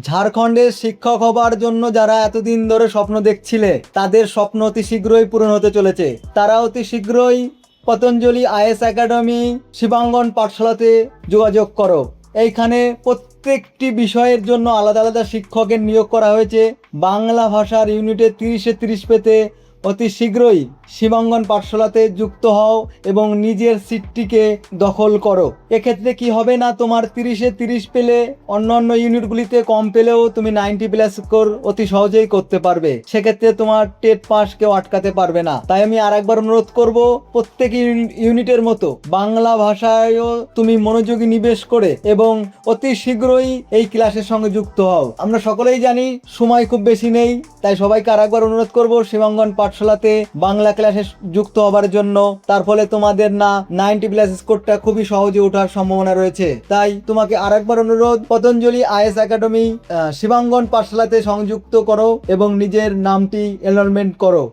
ঝাড়খণ্ডের শিক্ষক হবার জন্য যারা এতদিন ধরে স্বপ্ন দেখছিলে তাদের স্বপ্ন অতি শীঘ্রই পূরণ হতে চলেছে। তারা অতি শীঘ্রই পতঞ্জলি আইএস একাডেমি শিবাঙ্গন পাঠশালাতে যোগাযোগ করো। এইখানে প্রত্যেকটি বিষয়ের জন্য আলাদা আলাদা শিক্ষকের নিয়োগ করা হয়েছে। বাংলা ভাষার ইউনিটে 30-এ 30 পেতে অতি শীঘ্রই শিবাঙ্গন পাঠশালাতে যুক্ত হও এবং নিজের সিটটিকে দখল করো। এক্ষেত্রে কি হবে না, তোমার 30-এ 30 পেলে অন্যান্য ইউনিটগুলিতে কম পেলেও তুমি 90+ স্কোর অতি সহজেই করতে পারবে। সেক্ষেত্রে তোমার টেট পাস কেউ আটকাতে পারবে না। তাই আমি আরেকবার অনুরোধ করব, প্রত্যেক ইউনিটের মতো বাংলা ভাষায়ও তুমি মনোযোগী নিবেশ করে এবং অতি শীঘ্রই এই ক্লাসের সঙ্গে যুক্ত হও। আমরা সকলেই জানি সময় খুব বেশি নেই, তাই সবাইকে আরেকবার অনুরোধ করব শিবাঙ্গন পাঠশালাতে বাংলা ক্লাসে যুক্ত হবার জন্য। তার ফলে তোমাদের না 90+ স্কোরটা খুবই সহজে ওঠার সম্ভাবনা রয়েছে। তাই তোমাকে আরেকবার অনুরোধ, পতঞ্জলি আইএস একাডেমি শিবাঙ্গন পাঠশালাতে সংযুক্ত করো এবং নিজের নামটি এনরোলমেন্ট করো।